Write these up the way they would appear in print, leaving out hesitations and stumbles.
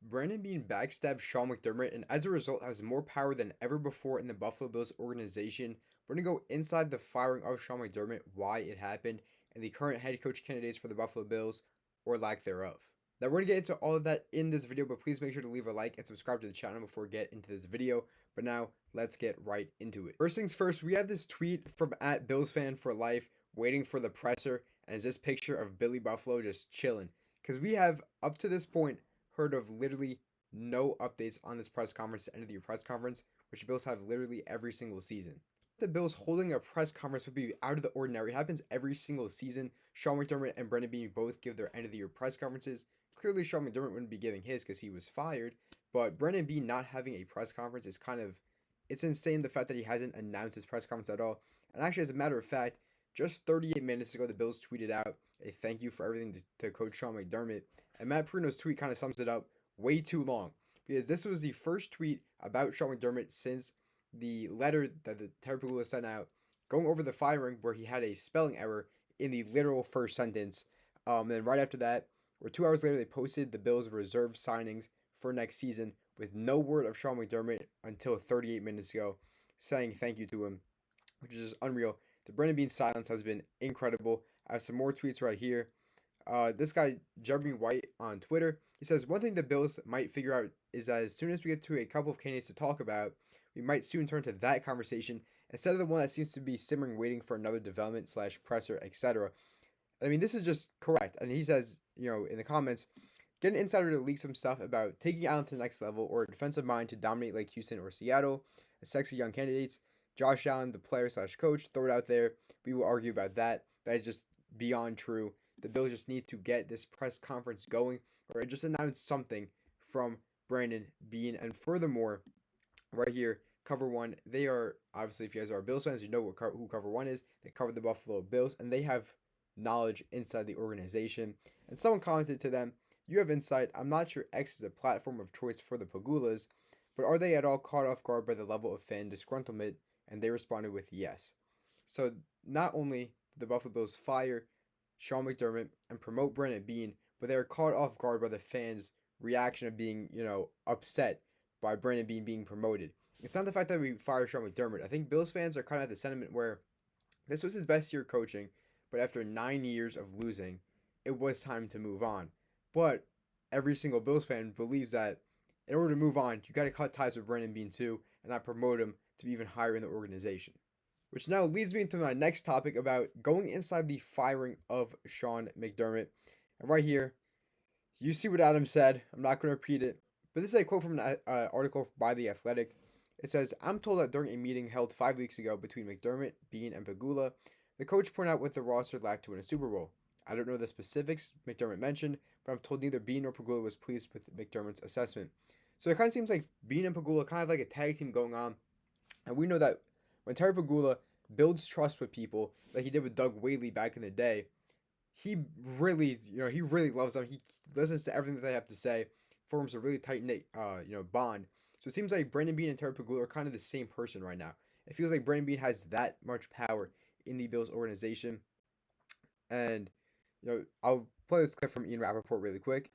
Brandon Beane backstabbed Sean McDermott and as a result has more power than ever before in the Buffalo Bills organization. We're going to go inside the firing of Sean McDermott, why it happened, and the current head coach candidates for the Buffalo Bills, or lack thereof. Now we're going to get into all of that in this video, but please make sure to leave a like and subscribe to the channel before we get into this video. But now, let's get right into it. First things first, we have this tweet from @BillsFanForLife waiting for the presser, and it's this picture of Billy Buffalo just chilling. Because we have, up to this point, heard of literally no updates on this press conference, the end of the year press conference, which the Bills have literally every single season. The Bills holding a press conference would be out of the ordinary. It happens every single season. Sean McDermott and Brandon Beane both give their end of the year press conferences. Clearly, Sean McDermott wouldn't be giving his because he was fired, but Brandon Beane not having a press conference is it's insane, the fact that he hasn't announced his press conference at all. And actually, as a matter of fact, just 38 minutes ago, the Bills tweeted out a thank you for everything to Coach Sean McDermott. And Matt Perino's tweet kind of sums it up way too long, because this was the first tweet about Sean McDermott since the letter that the Terry Pegula sent out going over the firing, where he had a spelling error in the literal first sentence. And then right after that, or 2 hours later, they posted the Bills' reserve signings for next season with no word of Sean McDermott until 38 minutes ago, saying thank you to him, which is just unreal. The Brandon Beane silence has been incredible. I have some more tweets right here. This guy, Jeremy White on Twitter, he says, one thing the Bills might figure out is that as soon as we get to a couple of candidates to talk about, we might soon turn to that conversation instead of the one that seems to be simmering waiting for another development / presser, etc. I mean, this is just correct. And he says, in the comments, get an insider to leak some stuff about taking Allen to the next level or a defensive mind to dominate like Houston or Seattle, as sexy young candidates. Josh Allen, the player / coach, throw it out there. We will argue about that. That is just beyond true. The Bills just need to get this press conference going or just announce something from Brandon Beane. And furthermore, right here, Cover One, they are, obviously, if you guys are Bills fans, you know who Cover One is. They cover the Buffalo Bills, and they have knowledge inside the organization. And someone commented to them, you have insight. I'm not sure X is a platform of choice for the Pegulas, but are they at all caught off guard by the level of fan disgruntlement? And they responded with yes. So not only did the Buffalo Bills fire Sean McDermott and promote Brandon Beane, but they are caught off guard by the fans' reaction of being, upset by Brandon Beane being promoted. It's not the fact that we fired Sean McDermott. I think Bills fans are kind of at the sentiment where this was his best year coaching, but after 9 years of losing, it was time to move on. But every single Bills fan believes that in order to move on, you got to cut ties with Brandon Beane too, and not promote him to be even higher in the organization. Which now leads me into my next topic about going inside the firing of Sean McDermott. And right here, you see what Adam said. I'm not going to repeat it, but this is a quote from an article by The Athletic. It says, I'm told that during a meeting held 5 weeks ago between McDermott, Beane, and Pegula, the coach pointed out what the roster lacked to win a Super Bowl. I don't know the specifics McDermott mentioned, but I'm told neither Beane nor Pegula was pleased with McDermott's assessment. So it kind of seems like Beane and Pegula kind of like a tag team going on. And we know that when Terry Pegula builds trust with people, like he did with Doug Whaley back in the day, he really loves them. He listens to everything that they have to say, forms a really tight-knit, bond. So it seems like Brandon Beane and Terry Pegula are kind of the same person right now. It feels like Brandon Beane has that much power in the Bills organization. And, I'll play this clip from Ian Rappaport really quick.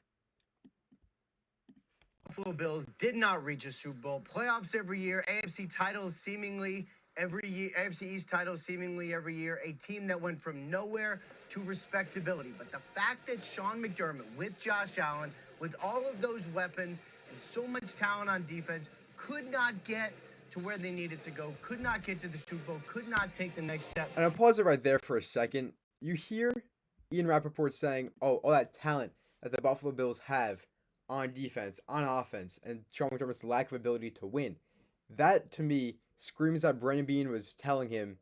Buffalo Bills did not reach a Super Bowl. Playoffs every year, AFC titles seemingly every year, AFC East titles seemingly every year. A team that went from nowhere to respectability. But the fact that Sean McDermott, with Josh Allen, with all of those weapons and so much talent on defense, could not get to where they needed to go, could not get to the Super Bowl, could not take the next step. And I'll pause it right there for a second. You hear Ian Rappaport saying, oh, all that talent that the Buffalo Bills have on defense, on offense, and Sean McDermott's lack of ability to win. That, to me, screams that Brandon Beane was telling him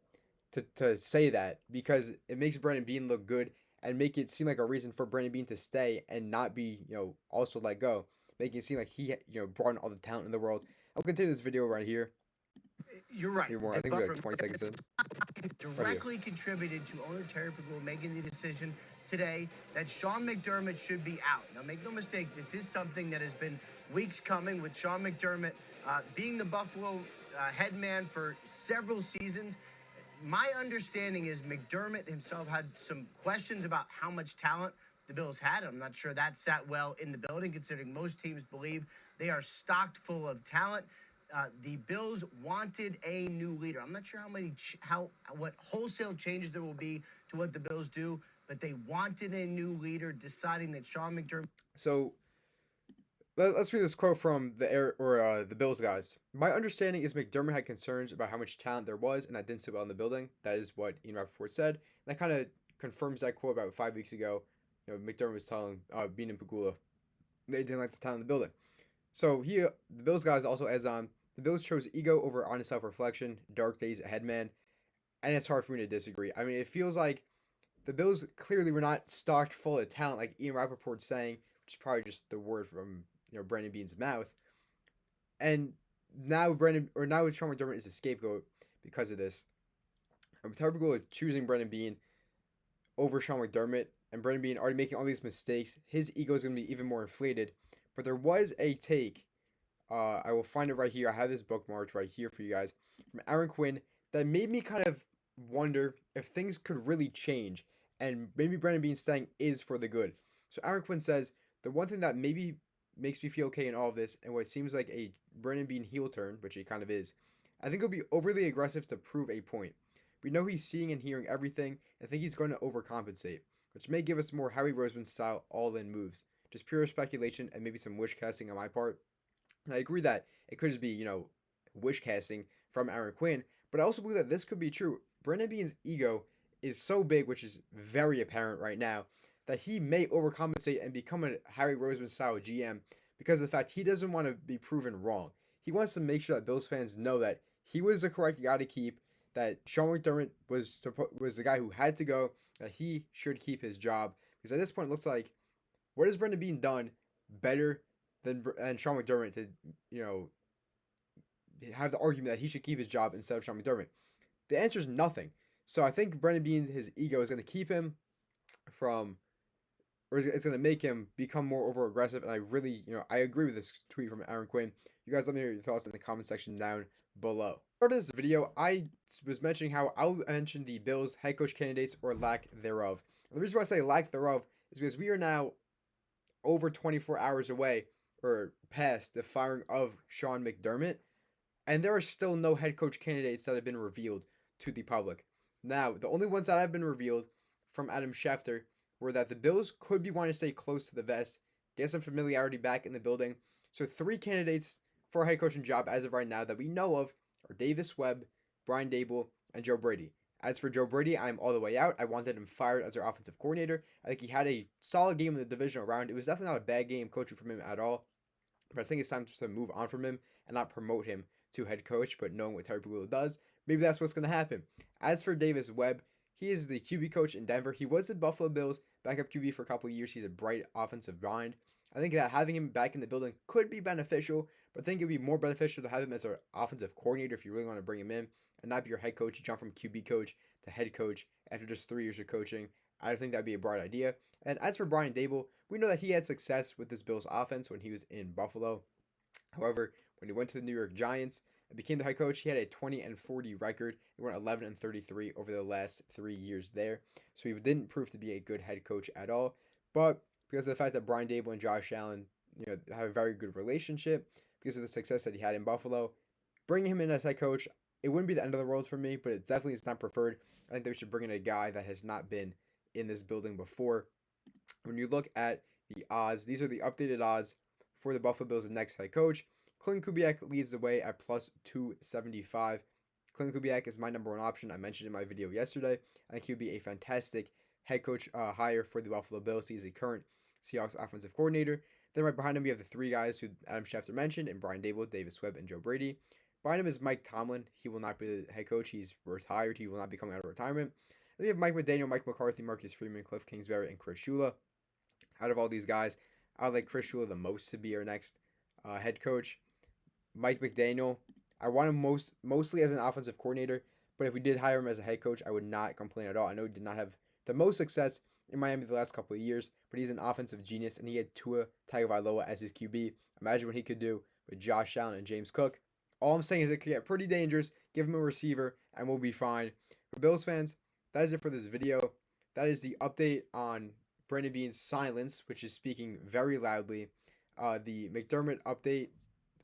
to say that, because it makes Brandon Beane look good and make it seem like a reason for Brandon Beane to stay and not be, also let go, making it seem like he, brought in all the talent in the world. I'll continue this video right here. You're right. More. I think we're like 20 seconds in. Directly contributed to owner Terry Pegula making the decision today that Sean McDermott should be out. Now, make no mistake, this is something that has been weeks coming with Sean McDermott being the Buffalo head man for several seasons. My understanding is McDermott himself had some questions about how much talent the Bills had. I'm not sure that sat well in the building, considering most teams believe they are stocked full of talent. The Bills wanted a new leader. I'm not sure what wholesale changes there will be to what the Bills do, but they wanted a new leader, deciding that Sean McDermott. So let's read this quote from the Bills guys. My understanding is McDermott had concerns about how much talent there was, and that didn't sit well in the building. That is what Ian Rappaport said. And that kind of confirms that quote about 5 weeks ago. McDermott was telling Beane and Pagula they didn't like the talent in the building. So the Bills guys also adds on, the Bills chose ego over honest self-reflection, dark days ahead, man. And it's hard for me to disagree. I mean, it feels like the Bills clearly were not stocked full of talent, like Ian Rappaport's saying, which is probably just the word from Brandon Beane's mouth. And now now Sean McDermott is the scapegoat because of this. I'm terrible at choosing Brandon Beane over Sean McDermott, and Brandon Beane already making all these mistakes. His ego is going to be even more inflated. But there was a take. I will find it right here. I have this bookmarked right here for you guys from Aaron Quinn that made me kind of wonder if things could really change, and maybe Brandon Beane staying is for the good. So Aaron Quinn says, the one thing that maybe makes me feel okay in all of this, and what seems like a Brandon Beane heel turn, which he kind of is, I think he'll be overly aggressive to prove a point. We know he's seeing and hearing everything, and I think he's going to overcompensate, which may give us more Howie Roseman style all-in moves. Just pure speculation and maybe some wish casting on my part. And I agree that it could just be, wish casting from Aaron Quinn, but I also believe that this could be true. Brandon Beane's ego is so big, which is very apparent right now, that he may overcompensate and become a Harry Roseman style GM because of the fact he doesn't want to be proven wrong. He wants to make sure that Bills fans know that he was the correct guy to keep, that Sean McDermott was the guy who had to go, that he should keep his job. Because at this point, it looks like, what has Brandon Beane done better than Sean McDermott to, have the argument that he should keep his job instead of Sean McDermott? The answer is nothing. So I think Brandon Beane, his ego is going to keep him from, or it's going to make him become more over aggressive. And I really, I agree with this tweet from Aaron Quinn. You guys let me know your thoughts in the comment section down below. Part of this video, I was mentioning how I'll mention the Bills head coach candidates or lack thereof. And the reason why I say lack thereof is because we are now over 24 hours away or past the firing of Sean McDermott, and there are still no head coach candidates that have been revealed to the public. Now, the only ones that have been revealed from Adam Schefter were that the Bills could be wanting to stay close to the vest, get some familiarity back in the building. So 3 candidates for a head coaching job as of right now that we know of are Davis Webb, Brian Daboll, and Joe Brady. As for Joe Brady, I'm all the way out. I wanted him fired as our offensive coordinator. I think he had a solid game in the divisional round. It was definitely not a bad game coaching from him at all. But I think it's time to move on from him and not promote him to head coach, but knowing what Terry Pagula does, maybe that's what's going to happen. As for Davis Webb, he is the QB coach in Denver. He was the Buffalo Bills backup QB for a couple of years. He's a bright offensive mind. I think that having him back in the building could be beneficial, but I think it would be more beneficial to have him as an offensive coordinator if you really want to bring him in and not be your head coach, jump from QB coach to head coach after just 3 years of coaching. I think that would be a bright idea. And as for Brian Daboll, we know that he had success with this Bills offense when he was in Buffalo. However, when he went to the New York Giants and became the head coach, he had a 20-40 record. He went 11-33 over the last 3 years there. So he didn't prove to be a good head coach at all. But because of the fact that Brian Daboll and Josh Allen, have a very good relationship, because of the success that he had in Buffalo, bringing him in as head coach, it wouldn't be the end of the world for me, but it definitely is not preferred. I think they should bring in a guy that has not been in this building before. When you look at the odds, these are the updated odds for the Buffalo Bills' next head coach. Clint Kubiak leads the way at plus 275. Clint Kubiak is my number one option. I mentioned in my video yesterday. I think he would be a fantastic head coach hire for the Buffalo Bills. He's a current Seahawks offensive coordinator. Then right behind him, we have the 3 guys who Adam Schefter mentioned, and Brian Daboll, Davis Webb, and Joe Brady. Behind him is Mike Tomlin. He will not be the head coach. He's retired. He will not be coming out of retirement. Then we have Mike McDaniel, Mike McCarthy, Marcus Freeman, Cliff Kingsbury, and Chris Shula. Out of all these guys, I would like Chris Shula the most to be our next head coach. Mike McDaniel, I want him mostly as an offensive coordinator, but if we did hire him as a head coach, I would not complain at all. I know he did not have the most success in Miami the last couple of years, but he's an offensive genius, and he had Tua Tagovailoa as his QB. Imagine what he could do with Josh Allen and James Cook. All I'm saying is it could get pretty dangerous. Give him a receiver, and we'll be fine. For Bills fans, that is it for this video. That is the update on Brandon Beane's silence, which is speaking very loudly, the McDermott update,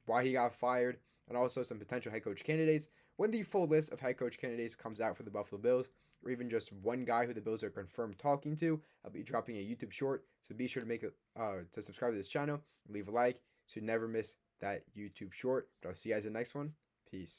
why he got fired, and also some potential head coach candidates. When the full list of head coach candidates comes out for the Buffalo Bills, or even just one guy who the Bills are confirmed talking to, I'll be dropping a YouTube short. So be sure to to subscribe to this channel and leave a like so you never miss that YouTube short. But I'll see you guys in the next one. Peace.